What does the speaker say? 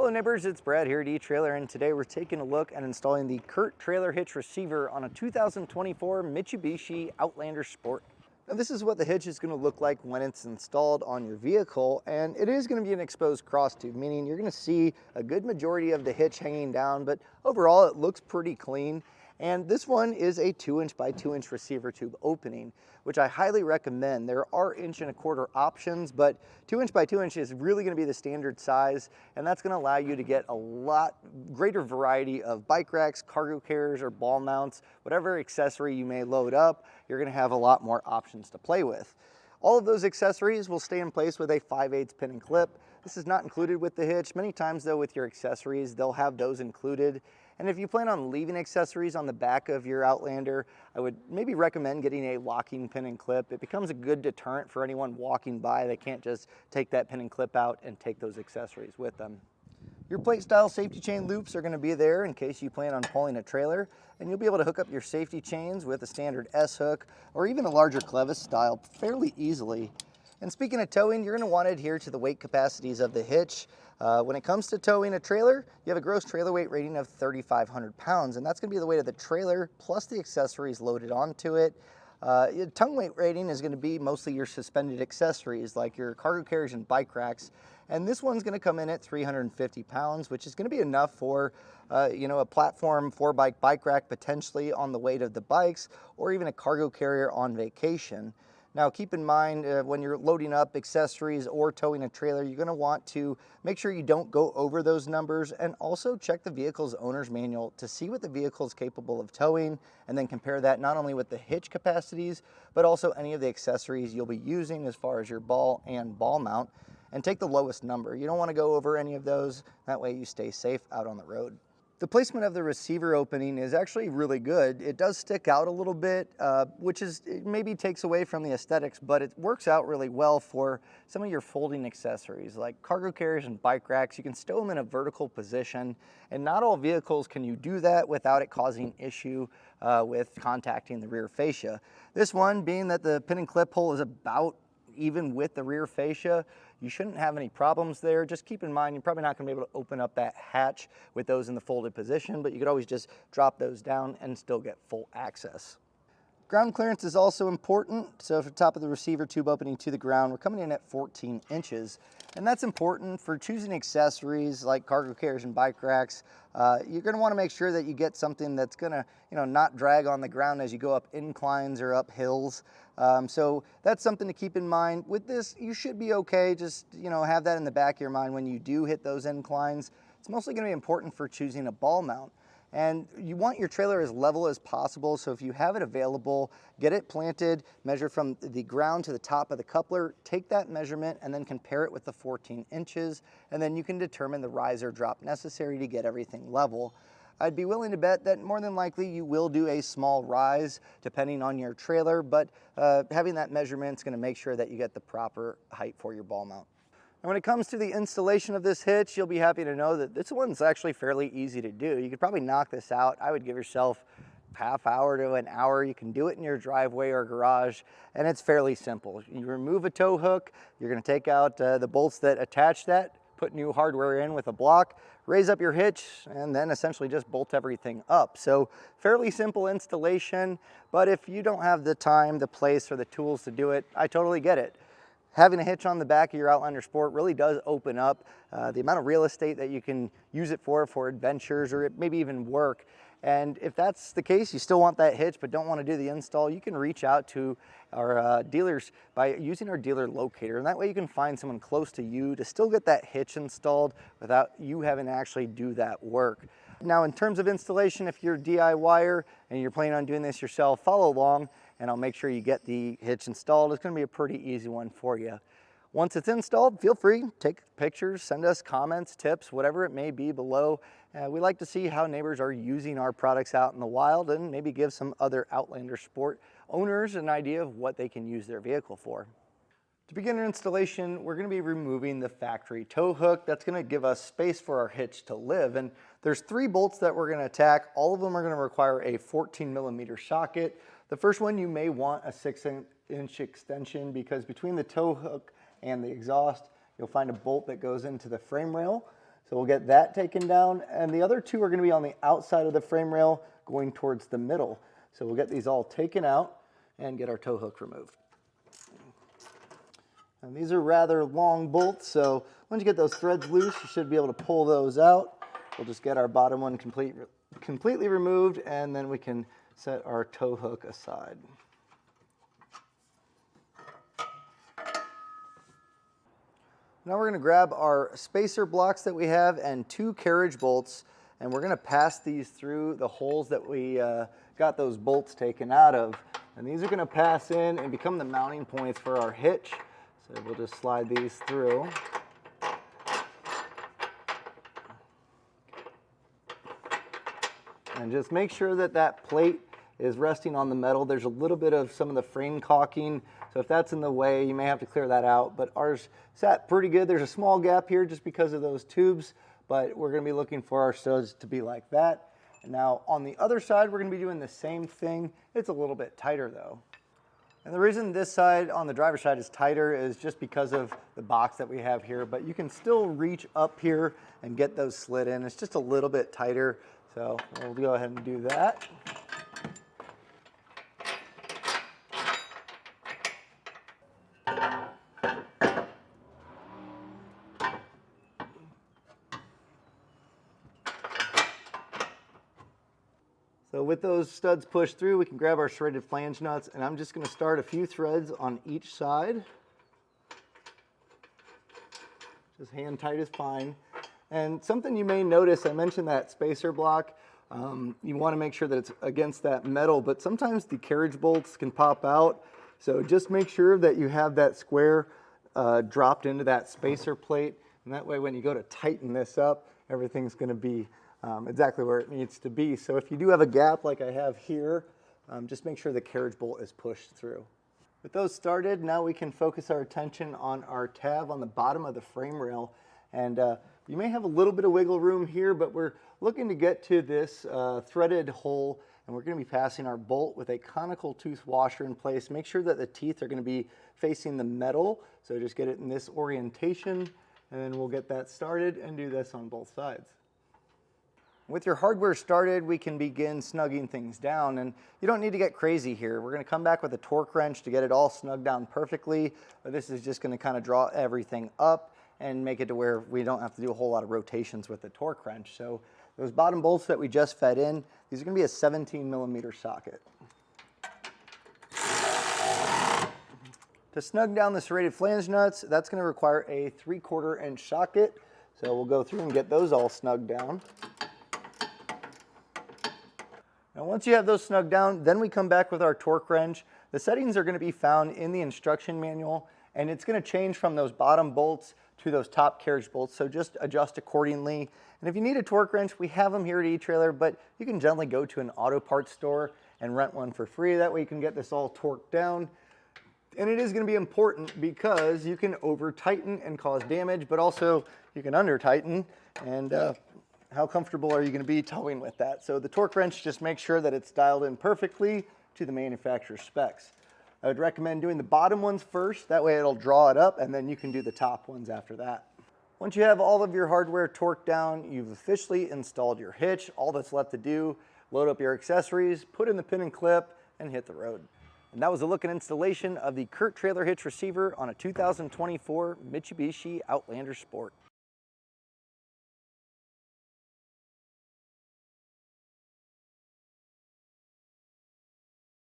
Hello neighbors, it's Brad here at eTrailer, and today we're taking a look at installing the CURT Trailer Hitch receiver on a 2024 Mitsubishi Outlander Sport. Now this is what the hitch is going to look like when it's installed on your vehicle, and it is going to be an exposed cross tube, meaning you're going to see a good majority of the hitch hanging down, but overall it looks pretty clean. And this one is a 2" by 2" receiver tube opening, which I highly recommend. There are 1¼ options, but 2" by 2" is really going to be the standard size, and that's going to allow you to get a lot greater variety of bike racks, cargo carriers, or ball mounts. Whatever accessory you may load up, you're going to have a lot more options to play with. All of those accessories will stay in place with a 5/8 pin and clip. This is not included with the hitch. Many times though, with your accessories, they'll have those included. And if you plan on leaving accessories on the back of your Outlander, I would maybe recommend getting a locking pin and clip. It becomes a good deterrent for anyone walking by. They can't just take that pin and clip out and take those accessories with them. Your plate style safety chain loops are going to be there in case you plan on pulling a trailer, and you'll be able to hook up your safety chains with a standard S hook or even a larger clevis style fairly easily. And speaking of towing, you're going to want to adhere to the weight capacities of the hitch. When it comes to towing a trailer, you have a gross trailer weight rating of 3,500 pounds, and that's going to be the weight of the trailer plus the accessories loaded onto it. Your tongue weight rating is going to be mostly your suspended accessories like your cargo carriers and bike racks, and this one's going to come in at 350 pounds, which is going to be enough for a platform 4-bike bike rack potentially on the weight of the bikes, or even a cargo carrier on vacation. Now keep in mind when you're loading up accessories or towing a trailer, you're going to want to make sure you don't go over those numbers, and also check the vehicle's owner's manual to see what the vehicle is capable of towing, and then compare that not only with the hitch capacities, but also any of the accessories you'll be using as far as your ball and ball mount, and take the lowest number. You don't want to go over any of those. That way you stay safe out on the road. The placement of the receiver opening is actually really good. It does stick out a little bit, which maybe takes away from the aesthetics, but it works out really well for some of your folding accessories like cargo carriers and bike racks. You can stow them in a vertical position, and not all vehicles can you do that without it causing issue with contacting the rear fascia. This one, being that the pin and clip hole is about even with the rear fascia, you shouldn't have any problems there. Just keep in mind, you're probably not going to be able to open up that hatch with those in the folded position, but you could always just drop those down and still get full access. Ground clearance is also important. So for the top of the receiver tube opening to the ground, we're coming in at 14 inches. And that's important for choosing accessories like cargo carriers and bike racks. You're going to want to make sure that you get something that's going to not drag on the ground as you go up inclines or up hills. So that's something to keep in mind. With this, you should be okay. Just have that in the back of your mind when you do hit those inclines. It's mostly going to be important for choosing a ball mount. And you want your trailer as level as possible, so if you have it available, get it planted, measure from the ground to the top of the coupler, take that measurement and then compare it with the 14 inches, and then you can determine the rise or drop necessary to get everything level. I'd be willing to bet that more than likely you will do a small rise depending on your trailer, but having that measurement is going to make sure that you get the proper height for your ball mount. And when it comes to the installation of this hitch, you'll be happy to know that this one's actually fairly easy to do. You could probably knock this out. I would give yourself a half hour to an hour. You can do it in your driveway or garage, and it's fairly simple. You remove a tow hook, you're going to take out the bolts that attach that, put new hardware in with a block, raise up your hitch, and then essentially just bolt everything up. So fairly simple installation, but if you don't have the time, the place, or the tools to do it, I totally get it. Having a hitch on the back of your Outlander Sport really does open up the amount of real estate that you can use it for adventures or maybe even work. And if that's the case, you still want that hitch but don't want to do the install, you can reach out to our dealers by using our dealer locator. And that way you can find someone close to you to still get that hitch installed without you having to actually do that work. Now, in terms of installation, if you're a DIYer and you're planning on doing this yourself, follow along and I'll make sure you get the hitch installed. It's going to be a pretty easy one for you. Once it's installed, feel free, take pictures, send us comments, tips, whatever it may be below. We like to see how neighbors are using our products out in the wild, and maybe give some other Outlander Sport owners an idea of what they can use their vehicle for. To begin our installation, we're going to be removing the factory tow hook. That's going to give us space for our hitch to live. And there's 3 bolts that we're going to attack. All of them are going to require a 14mm socket. The first one, you may want a 6-inch extension, because between the tow hook and the exhaust, you'll find a bolt that goes into the frame rail. So we'll get that taken down, and the other two are going to be on the outside of the frame rail going towards the middle. So we'll get these all taken out and get our tow hook removed. And these are rather long bolts, so once you get those threads loose, you should be able to pull those out. We'll just get our bottom one completely removed, and then we can set our tow hook aside. Now we're going to grab our spacer blocks that we have and 2 carriage bolts, and we're going to pass these through the holes that we got those bolts taken out of. And these are going to pass in and become the mounting points for our hitch. So we'll just slide these through. And just make sure that that plate is resting on the metal. There's a little bit of some of the frame caulking, so if that's in the way, you may have to clear that out, but ours sat pretty good. There's a small gap here just because of those tubes, but we're going to be looking for our studs to be like that. And now on the other side, we're going to be doing the same thing. It's a little bit tighter though. And the reason this side on the driver's side is tighter is just because of the box that we have here, but you can still reach up here and get those slid in. It's just a little bit tighter, so we'll go ahead and do that. So with those studs pushed through, we can grab our shredded flange nuts, and I'm just going to start a few threads on each side. Just hand tight is fine. And something you may notice, I mentioned that spacer block. You want to make sure that it's against that metal, but sometimes the carriage bolts can pop out. So just make sure that you have that square dropped into that spacer plate, and that way when you go to tighten this up, everything's going to be exactly where it needs to be. So if you do have a gap like I have here, just make sure the carriage bolt is pushed through. With those started, now we can focus our attention on our tab on the bottom of the frame rail. And you may have a little bit of wiggle room here, but we're looking to get to this threaded hole, and we're going to be passing our bolt with a conical tooth washer in place. Make sure that the teeth are going to be facing the metal, so just get it in this orientation, and then we'll get that started and do this on both sides. With your hardware started, we can begin snugging things down, and you don't need to get crazy here. We're going to come back with a torque wrench to get it all snugged down perfectly, but this is just going to kind of draw everything up and make it to where we don't have to do a whole lot of rotations with the torque wrench. So those bottom bolts that we just fed in, these are going to be a 17mm socket. To snug down the serrated flange nuts, that's going to require a 3/4 inch socket. So we'll go through and get those all snugged down. Now once you have those snugged down, then we come back with our torque wrench. The settings are going to be found in the instruction manual, and it's going to change from those bottom bolts to those top carriage bolts, so just adjust accordingly. And if you need a torque wrench, we have them here at eTrailer, but you can generally go to an auto parts store and rent one for free. That way you can get this all torqued down. And it is going to be important because you can over tighten and cause damage, but also you can under tighten, and how comfortable are you going to be towing with that? So the torque wrench, just make sure that it's dialed in perfectly to the manufacturer's specs. I would recommend doing the bottom ones first, that way it'll draw it up, and then you can do the top ones after that. Once you have all of your hardware torqued down, you've officially installed your hitch. All that's left to do, load up your accessories, put in the pin and clip, and hit the road. And that was a look at installation of the CURT Trailer Hitch receiver on a 2024 Mitsubishi Outlander Sport.